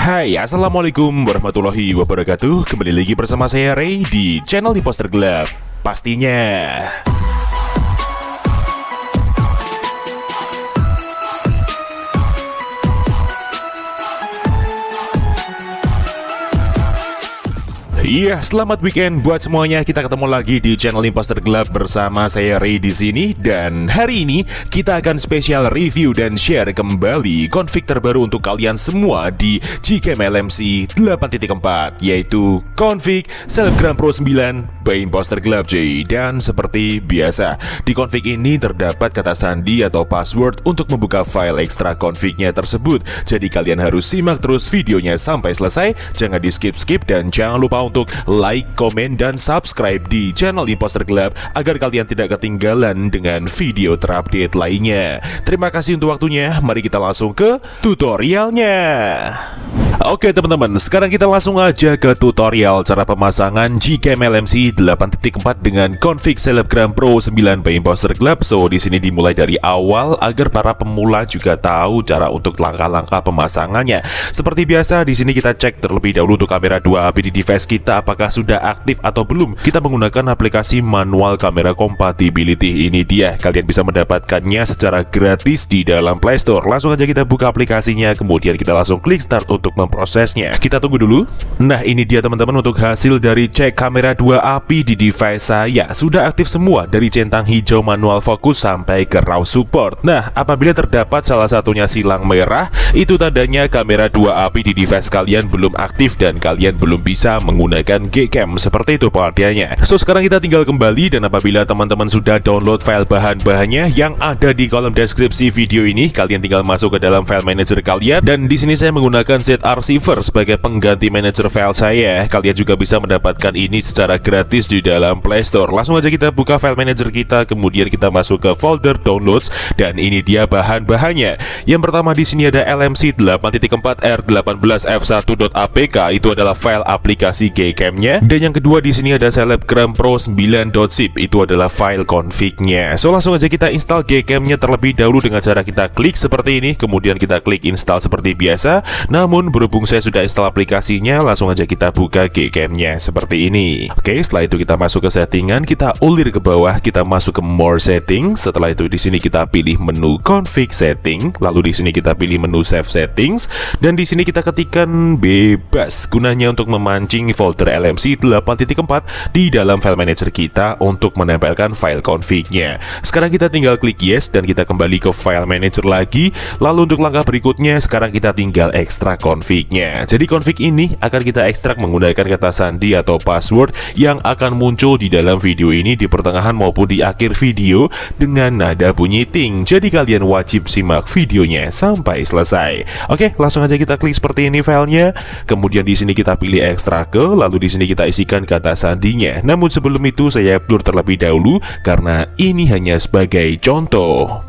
Hai, assalamualaikum warahmatullahi wabarakatuh. Kembali lagi bersama saya Ray di channel Imposter Gelap. Pastinya iya, selamat weekend buat semuanya. Kita ketemu lagi di channel Imposter Gelap bersama saya Ray di sini. Dan hari ini kita akan spesial review dan share kembali config terbaru untuk kalian semua di Gcam LMC 8.4, yaitu config Selebgram Pro 9 by Imposter Gelap J. Dan seperti biasa, di config ini terdapat kata sandi atau password untuk membuka file ekstra confignya tersebut. Jadi kalian harus simak terus videonya sampai selesai. Jangan di skip-skip dan jangan lupa untuk like, komen, dan subscribe di channel Imposter Gelap agar kalian tidak ketinggalan dengan video terupdate lainnya. Terima kasih untuk waktunya. Mari kita langsung ke tutorialnya. Oke teman-teman, sekarang kita langsung aja ke tutorial cara pemasangan Gcam LMC 8.4 dengan config Selebgram Pro 9 by Imposter Gelap. So di sini dimulai dari awal agar para pemula juga tahu cara untuk langkah-langkah pemasangannya. Seperti biasa, di sini kita cek terlebih dahulu untuk kamera 2AP di device kita apakah sudah aktif atau belum. Kita menggunakan aplikasi manual kamera compatibility. Ini dia, kalian bisa mendapatkannya secara gratis di dalam Play Store. Langsung aja kita buka aplikasinya, kemudian kita langsung klik start untuk memprosesnya. Kita tunggu dulu. Nah, ini dia teman-teman untuk hasil dari cek kamera 2AP di device saya. Sudah aktif semua dari centang hijau manual fokus sampai ke raw support. Nah, apabila terdapat salah satunya silang merah, itu tandanya kamera 2AP di device kalian belum aktif dan kalian belum bisa menggunakan Gcam. Seperti itu pengertiannya. So, sekarang kita tinggal kembali, dan apabila teman-teman sudah download file bahan-bahannya yang ada di kolom deskripsi video ini, kalian tinggal masuk ke dalam file manager kalian. Dan di sini saya menggunakan ZArchiver sebagai pengganti manager file saya. Kalian juga bisa mendapatkan ini secara gratis di dalam Play Store. Langsung aja kita buka file manager kita, kemudian kita masuk ke folder downloads, dan ini dia bahan-bahannya. Yang pertama di sini ada LMC 8.4 R18F1.apk, itu adalah file aplikasi Gcam-nya. Dan yang kedua di sini ada Selebgram Pro 9.zip, itu adalah file config-nya. So langsung aja kita install Gcam-nya terlebih dahulu dengan cara kita klik seperti ini, kemudian kita klik install seperti biasa. Namun berhubung saya sudah install aplikasinya, langsung aja kita buka Gcam-nya seperti ini. Oke, setelah itu kita masuk ke settingan, kita ulir ke bawah, kita masuk ke more setting. Setelah itu di sini kita pilih menu config setting, lalu di sini kita pilih menu save settings, dan di sini kita ketikkan bebas, gunanya untuk memancing folder LMC 8.4 di dalam file manager kita untuk menempelkan file config-nya. Sekarang kita tinggal klik yes dan kita kembali ke file manager lagi. Lalu untuk langkah berikutnya, sekarang kita tinggal ekstrak config-nya. Jadi config ini akan kita ekstrak menggunakan kata sandi atau password yang akan muncul di dalam video ini di pertengahan maupun di akhir video dengan nada bunyi ting. Jadi kalian wajib simak videonya sampai selesai. Oke, langsung aja kita klik seperti ini filenya. Kemudian di sini kita pilih ekstrak ke, lalu di sini kita isikan kata sandinya. Namun sebelum itu saya blur terlebih dahulu karena ini hanya sebagai contoh.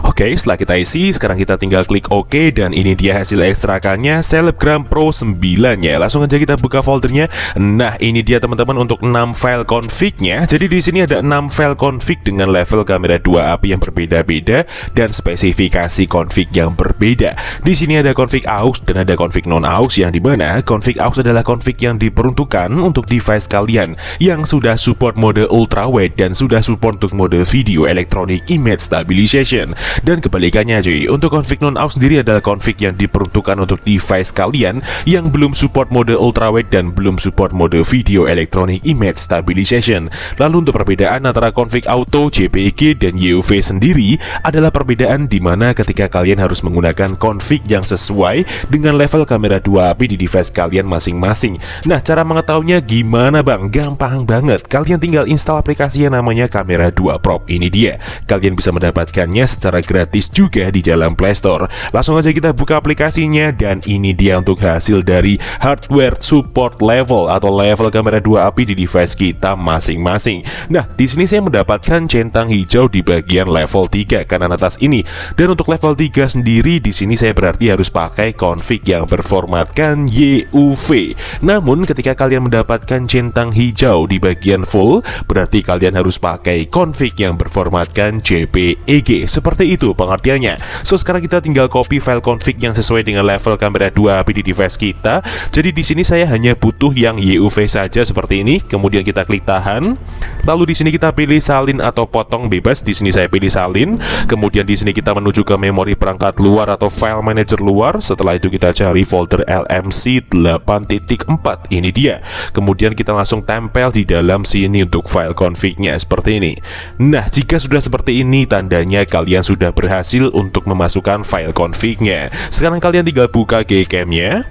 Oke, setelah kita isi, sekarang kita tinggal klik OK, dan ini dia hasil ekstrakannya, Selebgram Pro 9-nya. Langsung aja kita buka foldernya. Nah, ini dia teman-teman untuk 6 file config-nya. Jadi di sini ada 6 file config dengan level kamera 2AP yang berbeda-beda dan spesifikasi config yang berbeda. Di sini ada config aux dan ada config non aux, yang dimana config aux adalah config yang diperuntukkan untuk device kalian yang sudah support mode ultrawide dan sudah support untuk mode video electronic image stabilization. Dan kebalikannya cuy, untuk config non aux sendiri adalah config yang diperuntukkan untuk device kalian yang belum support mode ultrawide dan belum support mode video electronic image stabilization. Lalu untuk perbedaan antara config auto, JPEG, dan YOV sendiri adalah perbedaan di mana ketika kalian harus menggunakan config yang sesuai dengan level kamera 2AP di device kalian masing-masing. Nah, cara mengetahuinya gimana bang? Gampang banget, kalian tinggal install aplikasi yang namanya Kamera 2 Pro. Ini dia, kalian bisa mendapatkannya secara gratis juga di dalam Play Store. Langsung aja kita buka aplikasinya, dan ini dia untuk hasil dari hardware support level atau level kamera 2AP di device kita masing-masing. Nah, di sini saya mendapatkan centang hijau di bagian level 3 kanan atas ini. Dan untuk level 3 sendiri di sini saya berarti harus pakai config yang berformatkan YUV. Namun ketika kalian mendapatkan centang hijau di bagian full, berarti kalian harus pakai config yang berformatkan JPEG. Seperti Seperti itu pengertiannya. So sekarang kita tinggal copy file config yang sesuai dengan level kamera 2 HP di device kita. Jadi di sini saya hanya butuh yang YUV saja seperti ini. Kemudian kita klik tahan. Lalu di sini kita pilih salin atau potong bebas. Di sini saya pilih salin. Kemudian di sini kita menuju ke memori perangkat luar atau file manager luar. Setelah itu kita cari folder LMC 8.4. Ini dia. Kemudian kita langsung tempel di dalam sini untuk file config-nya seperti ini. Nah, jika sudah seperti ini, tandanya kalian sudah berhasil untuk memasukkan file config-nya. Sekarang kalian tinggal buka Gcam-nya.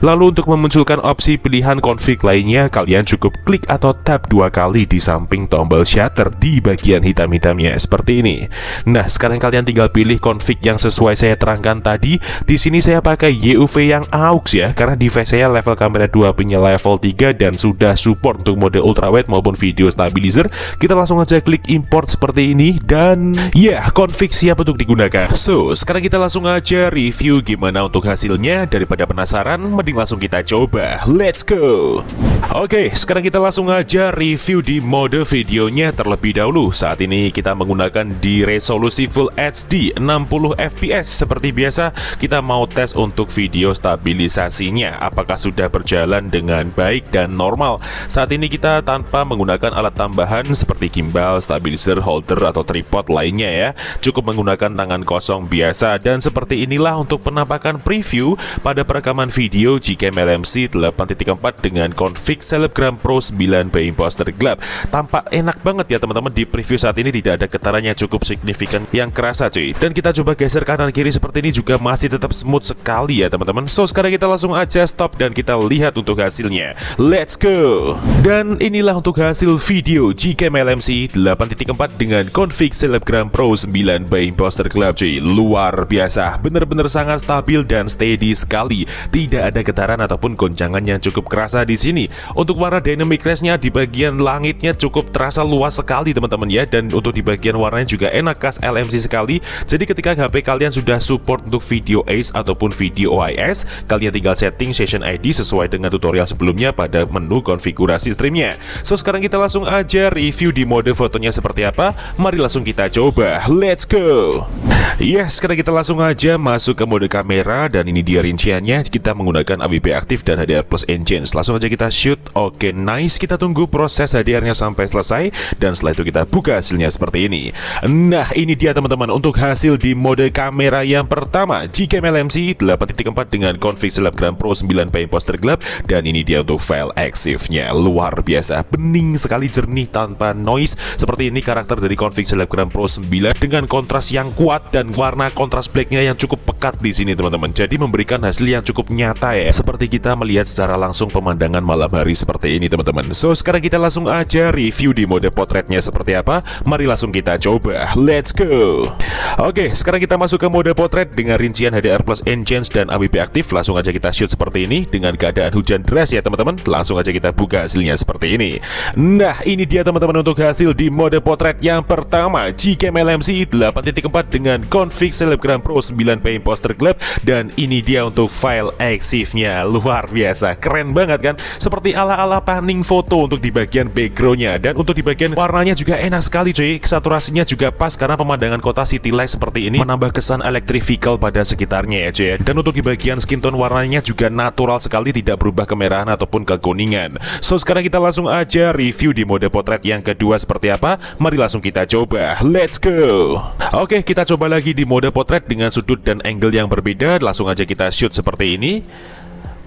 Lalu untuk memunculkan opsi pilihan config lainnya, kalian cukup klik atau tap 2 kali di samping tombol shutter di bagian hitam-hitamnya seperti ini. Nah, sekarang kalian tinggal pilih config yang sesuai saya terangkan tadi. Di sini saya pakai YUV yang AUX ya, karena device saya level kamera 2 punya level 3 dan sudah support untuk mode ultrawide maupun video stabilizer. Kita langsung aja klik import seperti ini dan ya, config siap untuk digunakan. So, sekarang kita langsung aja review gimana untuk hasilnya. Daripada penasaran, mending langsung kita coba. Let's go. Oke, sekarang kita langsung aja review di mode videonya terlebih dahulu. Saat ini kita menggunakan di resolusi Full HD 60 fps. Seperti biasa, kita mau tes untuk video stabilisasinya apakah sudah berjalan dengan baik dan normal. Saat ini kita tanpa menggunakan alat tambahan seperti gimbal, stabilizer, holder, atau tripod lainnya ya. Cukup menggunakan tangan kosong biasa. Dan seperti inilah untuk penampakan preview pada perekaman video Gcam LMC 8.4 dengan config Selebgram Pro 9 by Imposter Gelap. Tampak enak banget ya teman-teman. Di preview saat ini tidak ada getarannya cukup signifikan yang kerasa cuy. Dan kita coba geser kanan kiri seperti ini juga masih tetap smooth sekali ya teman-teman. So sekarang kita langsung aja stop dan kita lihat untuk hasilnya. Let's go. Dan inilah untuk hasil video Gcam LMC 8.4 dengan config Selebgram Pro 9 by Imposter Gelap cuy. Luar biasa, bener-bener sangat stabil dan steady sekali. Tidak ada getaran ataupun goncangan yang cukup kerasa di sini. Untuk warna dynamic range-nya di bagian langitnya cukup terasa luas sekali teman-teman ya. Dan untuk di bagian warnanya juga enak, khas LMC sekali. Jadi ketika HP kalian sudah support untuk video Ace ataupun video OIS, kalian tinggal setting session ID sesuai dengan tutorial sebelumnya pada menu konfigurasi streamnya. So sekarang kita langsung aja review di mode fotonya seperti apa. Mari langsung kita coba. Let's go. Sekarang kita langsung aja masuk ke mode kamera. Dan ini dia rinciannya. Kita menggunakan AWP aktif dan HDR plus engines. Langsung aja kita shoot. Oke, nice. Kita tunggu proses HDR-nya sampai selesai. Dan setelah itu kita buka hasilnya seperti ini. Nah, ini dia teman-teman untuk hasil di mode kamera yang pertama Gcam LMC 8.4 dengan config Selebgram Pro 9 by Imposter Gelap. Dan ini dia untuk file EXIF-nya. Luar biasa, bening sekali, jernih tanpa noise. Seperti ini karakter dari config Selebgram Pro 9 dengan kontras yang kuat dan warna kontras black-nya yang cukup pekat di sini teman-teman. Jadi memberikan hasil yang cukup nyata ya, seperti kita melihat secara langsung pemandangan malam hari seperti ini teman-teman. So sekarang kita langsung aja review di mode potretnya seperti apa. Mari langsung kita coba. Let's go. Oke, sekarang kita masuk ke mode potret dengan rincian HDR plus engines dan AWP aktif. Langsung aja kita shoot seperti ini dengan keadaan hujan deras ya teman-teman. Langsung aja kita buka hasilnya seperti ini. Nah, ini dia teman-teman untuk hasil di mode potret yang pertama Gcam LMC 8.4 dengan config Selebgram Pro 9 by Imposter Gelap. Dan ini dia untuk file EXIF-nya. Luar biasa, keren banget kan? Seperti ala-ala panning foto untuk di bagian background-nya. Dan untuk di bagian warnanya juga enak sekali cuy. Saturasinya juga pas karena pemandangan kota city light seperti ini menambah kesan electrical pada sekitarnya ya cuy. Dan untuk di bagian skin tone warnanya juga natural sekali, tidak berubah kemerahan ataupun kekuningan. So sekarang kita langsung aja review di mode potret yang kedua seperti apa. Mari langsung kita coba. Let's go. Oke, kita coba lagi di mode potret dengan sudut dan angle yang berbeda. Langsung aja kita shoot seperti ini.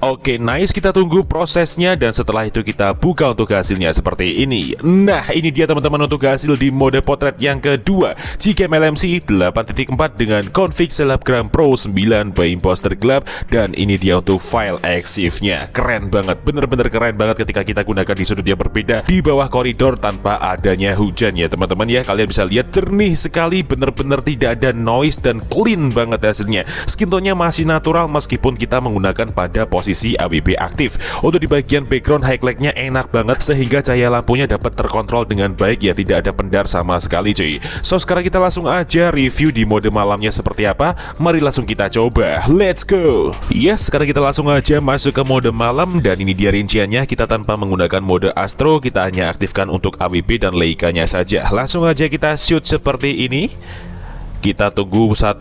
Oke, nice. Kita tunggu prosesnya dan setelah itu kita buka untuk hasilnya seperti ini. Nah, ini dia teman-teman untuk hasil di mode potret yang kedua Gcam LMC 8.4 dengan config Selebgram Pro 9 by Imposter Gelap. Dan ini dia untuk file EXIF-nya. Keren banget, bener-bener keren banget ketika kita gunakan di sudut yang berbeda di bawah koridor tanpa adanya hujan ya teman-teman ya. Kalian bisa lihat jernih sekali, bener-bener tidak ada noise dan clean banget hasilnya. Skin tone-nya masih natural meskipun kita menggunakan pada posisi AWP aktif. Untuk di bagian background highlight-nya enak banget sehingga cahaya lampunya dapat terkontrol dengan baik ya, tidak ada pendar sama sekali cuy. So sekarang kita langsung aja review di mode malamnya seperti apa. Mari langsung kita coba. Let's go. Sekarang kita langsung aja masuk ke mode malam dan ini dia rinciannya. Kita tanpa menggunakan mode Astro, kita hanya aktifkan untuk AWP dan Leica-nya saja. Langsung aja kita shoot seperti ini. Kita tunggu 1,5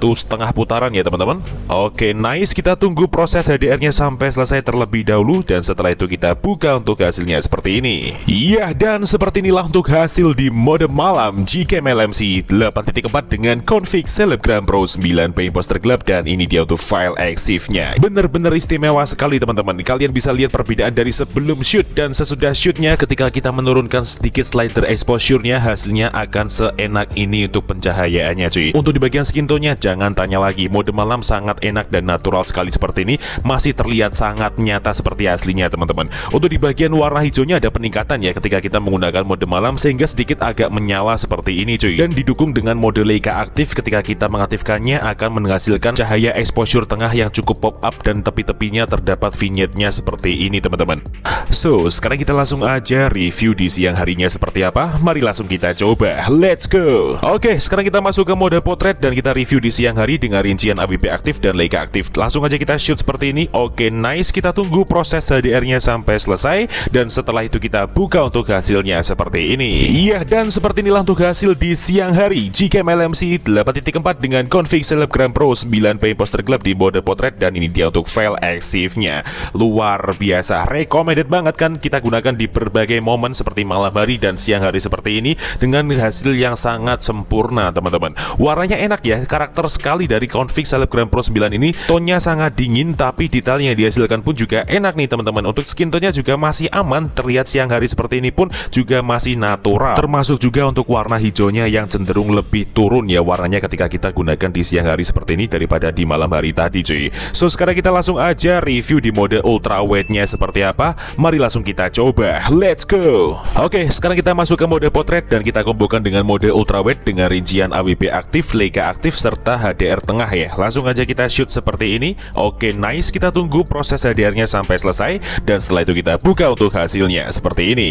putaran ya teman-teman. Oke, nice. Kita tunggu proses HDR-nya sampai selesai terlebih dahulu, dan setelah itu kita buka untuk hasilnya seperti ini. Iya, dan seperti inilah untuk hasil di mode malam Gcam LMC 8.4 dengan config Selebgram Pro 9P Imposter Gelap, dan ini dia untuk file EXIF-nya. Bener-bener istimewa sekali teman-teman. Kalian bisa lihat perbedaan dari sebelum shoot dan sesudah shootnya. Ketika kita menurunkan sedikit slider exposure-nya, hasilnya akan seenak ini untuk pencahayaannya cuy. Untuk di bagian skin tone-nya jangan tanya lagi, mode malam sangat enak dan natural sekali seperti ini, masih terlihat sangat nyata seperti aslinya teman-teman. Untuk di bagian warna hijaunya ada peningkatan ya ketika kita menggunakan mode malam, sehingga sedikit agak menyala seperti ini cuy. Dan didukung dengan mode Leica aktif, ketika kita mengaktifkannya akan menghasilkan cahaya exposure tengah yang cukup pop up, dan tepi-tepinya terdapat vignette-nya seperti ini teman-teman. So, sekarang kita langsung aja review di siang harinya seperti apa. Mari langsung kita coba, let's go. Oke, sekarang kita masuk ke mode potret dan kita review di siang hari dengan rincian AWP aktif dan Leica aktif. Langsung aja kita shoot seperti ini. Oke, nice. Kita tunggu proses HDR-nya sampai selesai, dan setelah itu kita buka untuk hasilnya seperti ini. Iya, dan seperti inilah untuk hasil di siang hari Gcam LMC 8.4 dengan config Selebgram Pro 9P Imposter Gelap di mode potret, dan ini dia untuk file EXIF-nya. Luar biasa, recommended banget kan kita gunakan di berbagai momen seperti malam hari dan siang hari seperti ini, dengan hasil yang sangat sempurna teman-teman. Warnanya enak ya, karakter sekali dari config Selebgram Pro 9 ini. Tonnya sangat dingin, tapi detail yang dihasilkan pun juga enak nih teman-teman. Untuk skin tone-nya juga masih aman, terlihat siang hari seperti ini pun juga masih natural. Termasuk juga untuk warna hijaunya yang cenderung lebih turun ya warnanya ketika kita gunakan di siang hari seperti ini daripada di malam hari tadi cuy. So, sekarang kita langsung aja review di mode ultra wide-nya seperti apa. Mari langsung kita coba, let's go. Oke, sekarang kita masuk ke mode potret dan kita kombokan dengan mode ultra wide dengan rincian AWP aktif, Leica aktif, serta HDR tengah ya. Langsung aja kita shoot seperti ini. Oke, nice. Kita tunggu proses HDR-nya sampai selesai, dan setelah itu kita buka untuk hasilnya seperti ini.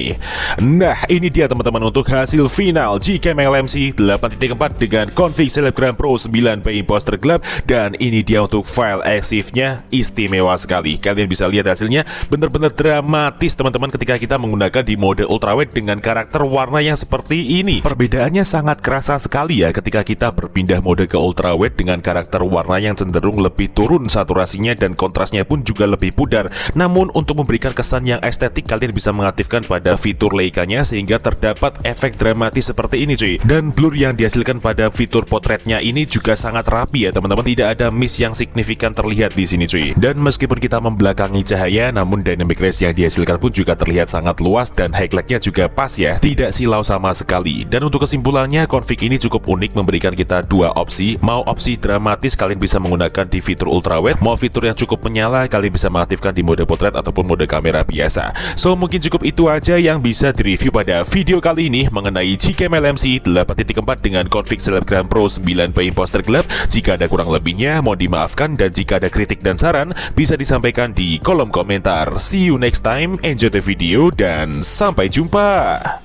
Nah, ini dia teman-teman untuk hasil final Gcam LMC 8.4 dengan config Selebgram Pro 9P Imposter Gelap, dan ini dia untuk file EXIF-nya. Istimewa sekali. Kalian bisa lihat hasilnya benar-benar dramatis teman-teman ketika kita menggunakan di mode ultrawide dengan karakter warna yang seperti ini. Perbedaannya sangat kerasa sekali ya ketika kita berpindah mode ke ultrawide dengan karakter warna yang cenderung lebih turun saturasinya, dan kontrasnya pun juga lebih pudar. Namun untuk memberikan kesan yang estetik, kalian bisa mengaktifkan pada fitur Leica-nya sehingga terdapat efek dramatis seperti ini cuy. Dan blur yang dihasilkan pada fitur potretnya ini juga sangat rapi ya teman-teman. Tidak ada miss yang signifikan terlihat di sini cuy. Dan meskipun kita membelakangi cahaya, namun dynamic range yang dihasilkan pun juga terlihat sangat luas, dan highlight-nya juga pas ya, tidak silau sama sekali. Dan untuk kesimpulannya, config ini cukup unik, memberikan kita dua opsi. Mau opsi dramatis, kalian bisa menggunakan di fitur ultrawide. Mau fitur yang cukup menyala, kalian bisa mengaktifkan di mode potret ataupun mode kamera biasa. So, mungkin cukup itu aja yang bisa direview pada video kali ini mengenai Gcam LMC 8.4 dengan config Selebgram Pro 9P Imposter Gelap. Jika ada kurang lebihnya, mohon dimaafkan, dan jika ada kritik dan saran, bisa disampaikan di kolom komentar. See you next time, enjoy the video, dan sampai jumpa.